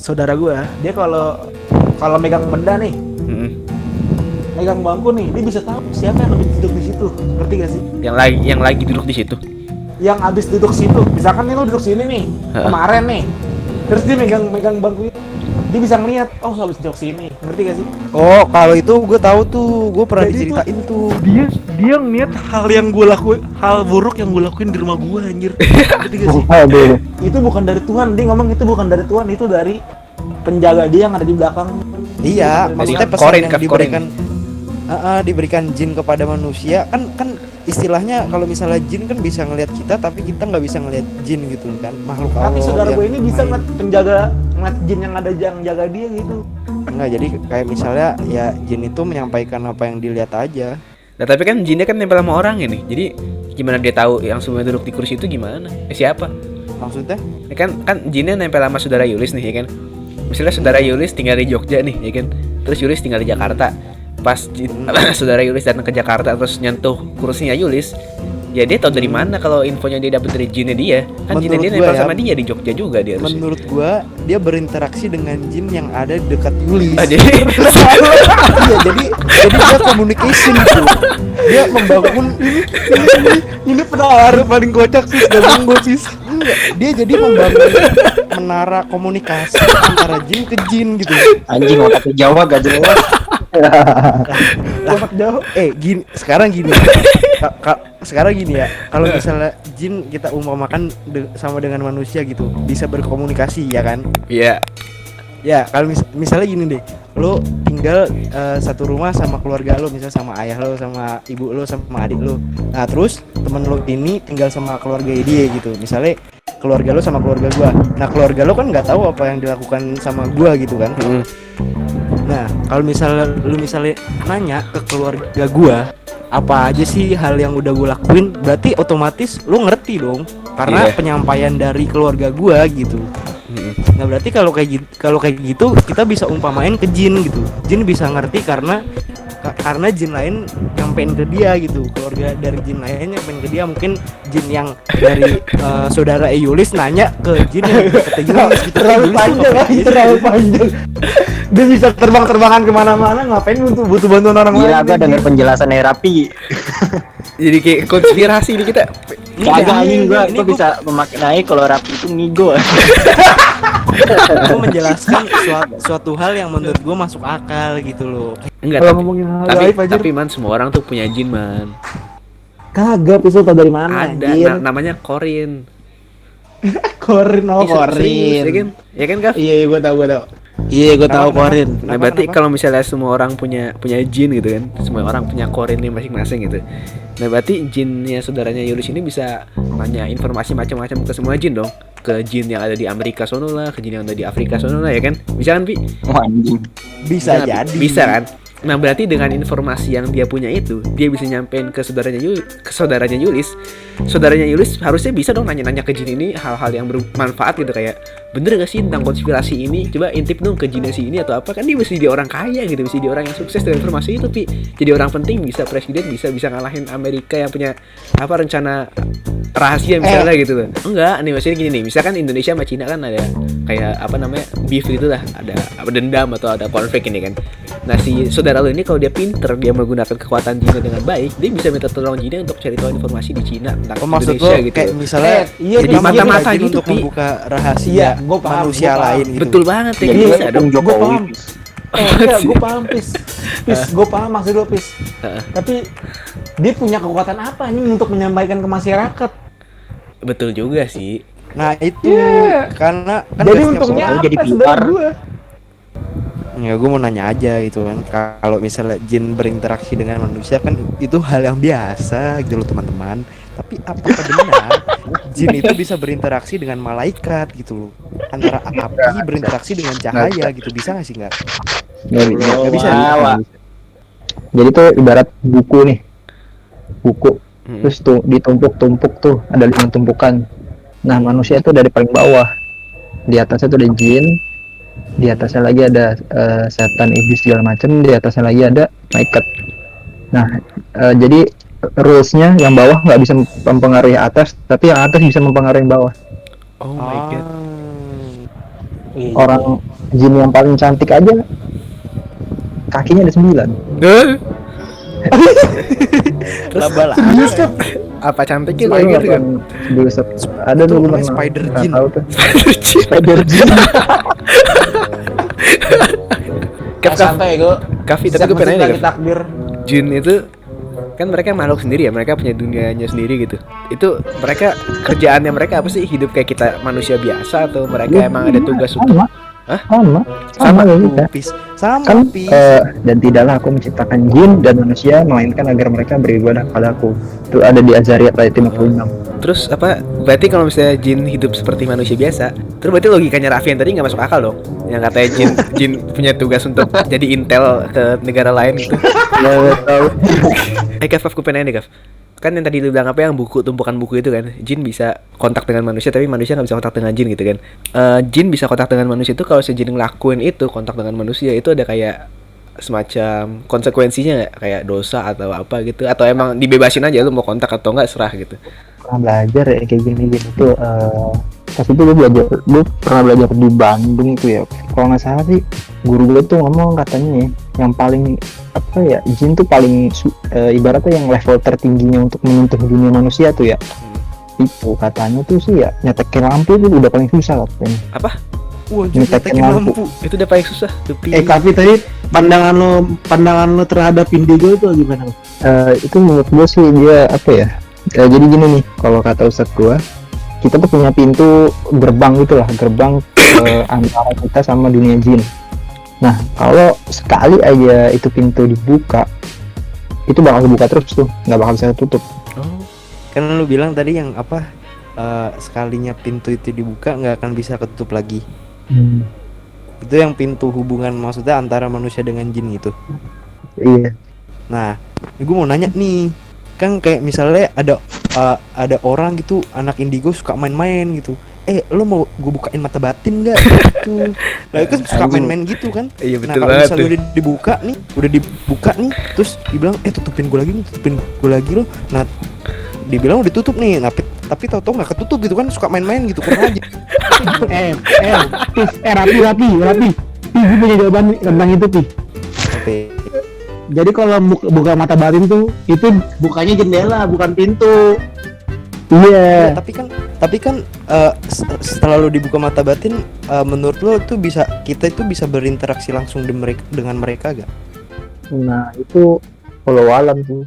saudara gue, dia kalau megang benda nih, megang bangku nih, dia bisa tahu siapa yang habis duduk di situ. Ngerti gak sih? Yang lagi duduk di situ. Yang habis duduk situ, misalkan nih lo duduk sini nih, kemarin nih, terus dia megang bangku itu, dia bisa ngeliat, oh habis duduk sini. Ngerti gak sih? Oh, kalau itu gue tahu tuh, gue pernah Jadi diceritain tuh. Dia ngeliat hal yang gue lakuin, hal buruk yang gue lakuin di rumah gue, anjir. Ngerti gak sih? Aduh. Itu bukan dari Tuhan, dia ngomong itu bukan dari Tuhan, itu dari penjaga dia yang ada di belakang. Iya, maksudnya pesan Korin, yang diberikan jin kepada manusia kan istilahnya kalau misalnya jin kan bisa ngelihat kita tapi kita nggak bisa ngelihat jin gitu kan, makhluk Allah. Tapi saudara yang gue ini bisa main. ngeliat jin yang ada yang jaga dia gitu. Enggak, jadi kayak misalnya ya jin itu menyampaikan apa yang dilihat aja. Nah tapi kan jinnya kan nempel sama orang ini. Jadi gimana dia tahu yang semua duduk di kursi itu gimana? Siapa? Maksudnya? Ya kan jinnya nempel sama saudara Yulis nih ya kan. Misalnya saudara Yulis tinggal di Jogja nih ya kan. Terus Yulis tinggal di Jakarta. Pas saudara Yulis datang ke Jakarta terus nyentuh kursinya Yulis, ya dia tahu dari mana kalau infonya dia dapat dari jinnya dia. Kan jinnya dia nempel sama dia di Jogja juga dia harusnya. Menurut gua dia berinteraksi dengan jin yang ada di dekat Yulis. Jadi Iya, jadi dia communication gitu. Dia membangun Ini penawar paling kocak sih dalam gue sih. enggak, dia jadi membangun menara komunikasi antara jin ke jin gitu. Anjing otaknya Jawa gak jelas. Otak jauh. Sekarang gini ya. Kalau misalnya jin kita umpamakan sama dengan manusia gitu, bisa berkomunikasi ya kan? iya. Ya, kalau misalnya gini deh. Lo tinggal satu rumah sama keluarga lo, misalnya sama ayah lo, sama ibu lo, sama adik lo. Nah, terus temen lo ini tinggal sama keluarga dia gitu. Misalnya keluarga lo sama keluarga gua. Nah, keluarga lo kan nggak tahu apa yang dilakukan sama gua gitu kan. Nah, kalau misalnya lu nanya ke keluarga gua, apa aja sih hal yang udah gua lakuin, berarti otomatis lu ngerti dong, karena penyampaian dari keluarga gua gitu. Nah, berarti kalau kayak gitu kita bisa umpamain ke jin gitu. Jin bisa ngerti karena jin lain nyampein ke dia gitu. Keluarga dari jin lain nyampein ke dia, mungkin jin yang dari saudara Yulis nanya ke jin yang kata Yulis gitu. Terlalu panjang. Dia bisa terbang-terbangan kemana-mana, ngapain butuh bantuan orang lain? Gila, gua denger penjelasannya rapi. Jadi kayak konspirasi nih kita. Kagak anjing, gua bisa memaknai kalau rapi itu ngigo. Gue menjelaskan suatu hal yang menurut gue masuk akal gitu loh. Enggak, Kalau ngomongin hal gaib aja. tapi man semua orang tuh punya jin man. Kagak, pisau tau dari mana? Ada namanya Korin. Korin, Serius, ya kan? Ya kan, Gaf? Iya, gue tahu. Iya, gue tahu Korin. Nah, berarti kalau misalnya semua orang punya jin gitu kan, semua orang punya korinnya masing-masing gitu. Nah, berarti jinnya saudaranya Yulis ini bisa nanya informasi macam-macam ke semua jin dong. Ke jin yang ada di Amerika sono lah, ke jin yang ada di Afrika sono lah, ya kan? Bisa kan, Pi? Anjing. Bisa jadi. Bisa kan? Nah, berarti dengan informasi yang dia punya itu, dia bisa nyampein ke saudaranya Yulis. Saudaranya Yulis harusnya bisa dong nanya-nanya ke jin ini hal-hal yang bermanfaat gitu, kayak bener gak sih tentang konspirasi ini? Coba intip dong ke jinnya si ini atau apa, kan dia mesti jadi orang kaya gitu, mesti jadi orang yang sukses dengan informasi itu, Pi. Jadi orang penting, bisa presiden, bisa ngalahin Amerika yang punya apa rencana rahasia misalnya gitu loh. Enggak, nih maksudnya gini nih, misalkan Indonesia sama Cina kan ada kayak apa namanya beef gitu lah, ada apa dendam atau ada konflik ini kan. Nah, si saudara lo ini kalau dia pinter, dia menggunakan kekuatan jinnya dengan baik, dia bisa minta tolong jinnya untuk cari tahu informasi di Cina tentang Maksud Indonesia lo gitu. kayak misalnya iya, jadi mata-mata jin gitu, untuk Pi. membuka rahasia Iya, gua paham, manusia gua paham. lain gitu. Betul banget ya, Jadi bisa dong. Jokowi. Gue paham. Enggak, gue paham, Pis, gue paham maksud lo, Pis. Tapi dia punya kekuatan apa nih untuk menyampaikan ke masyarakat? Betul juga sih. Nah, itu Iya. karena kan Jadi nggak setiap untungnya orang- orang jadi apa pintar. saudara gue? Ya, gue mau nanya aja gitu kan, kalau misalnya jin berinteraksi dengan manusia kan itu hal yang biasa gitu loh teman-teman. Tapi apakah benar jin itu bisa berinteraksi dengan malaikat gitu loh? Antara api berinteraksi dengan cahaya gitu, bisa nggak sih nggak? Nggak bisa. Wah. Jadi tuh ibarat buku nih, buku. Terus tuh ditumpuk-tumpuk tuh ada 5 tumpukan. Nah, manusia itu dari paling bawah. Di atasnya tuh ada jin, di atasnya lagi ada setan, iblis segala macam, di atasnya lagi ada malaikat. Nah, jadi rules-nya yang bawah nggak bisa mempengaruhi atas, tapi yang atas bisa mempengaruhi yang bawah. Oh my god. Orang jin yang paling cantik aja kakinya ada 9. Laba-laba. Apa cantiknya Itu kayak gitu kan? Ada Itu dulu namanya pernah. spider Nggak jin. tahu tuh. Spider jin. Kaf, santai gue. Kavi, tapi gue pengen nanya deh, Kaf. takdir. Jin itu kan mereka makhluk sendiri ya, mereka punya dunianya sendiri gitu. Itu mereka kerjaannya mereka apa sih? Hidup kayak kita manusia biasa atau mereka emang ada tugas untuk Sama. Hah? Sama kayak kita. Pis. Sama Kan Pis. dan tidaklah aku menciptakan jin dan manusia melainkan agar mereka beribadah kepadaku. Itu ada di Azariat ayat 56. Terus apa? Berarti kalau misalnya jin hidup seperti manusia biasa, terus berarti logikanya Raffi yang tadi nggak masuk akal dong? Yang katanya jin punya tugas untuk jadi intel ke negara lain gitu. Ya tahu. Kaf, aku pengen nanya nih, Kaf. Kan yang tadi lu bilang apa yang buku tumpukan buku itu kan, jin bisa kontak dengan manusia tapi manusia nggak bisa kontak dengan jin gitu kan. Jin bisa kontak dengan manusia itu kalau si jin ngelakuin itu kontak dengan manusia itu ada kayak semacam konsekuensinya nggak, kayak dosa atau apa gitu, atau emang dibebasin aja lu mau kontak atau nggak serah gitu. Pernah belajar ya kayak gini itu pas itu gue pernah belajar di Bandung tuh ya, kalau nggak salah sih guru gue tuh ngomong katanya ya, yang paling apa ya, jin tuh paling ibaratnya yang level tertingginya untuk menyentuh dunia manusia tuh ya, itu katanya tuh sih ya nyetekin lampu itu udah paling susah katanya. Apa? Wah, Nyetekin lampu. Itu udah paling susah tuh. Kavi tadi pandangan lo terhadap Indigo itu gimana? Itu menurut gue sih dia apa ya, jadi gini nih, kalau kata ustadz gue, kita tuh punya pintu gerbang gitulah, gerbang antara kita sama dunia jin. Nah kalau sekali aja itu pintu dibuka, itu bakal kebuka terus tuh, nggak bakal bisa tutup. Kan lu bilang tadi yang apa, sekalinya pintu itu dibuka nggak akan bisa ketutup lagi. Itu yang pintu hubungan maksudnya antara manusia dengan jin gitu. Iya. Nah, gue mau nanya nih, kan kayak misalnya ada orang gitu, anak indigo suka main-main gitu. Lo mau gue bukain mata batin nggak? Gitu. Nah, itu suka main-main gitu kan. Iya, Nah, betul kalau banget misalnya tuh. udah dibuka nih, terus dibilang tutupin gue lagi lo. Nah, dibilang udah tutup nih, tapi tau-tau nggak ketutup gitu kan, suka main-main gitu kurang aja. Rapi. Gue punya jawaban tentang itu, Pi. Oke. Jadi kalau buka mata batin tuh, itu bukanya jendela, bukan pintu. Iya. Tapi kan setelah lo dibuka mata batin, menurut lo tuh kita itu bisa berinteraksi langsung dengan mereka gak? Nah itu walau alam sih.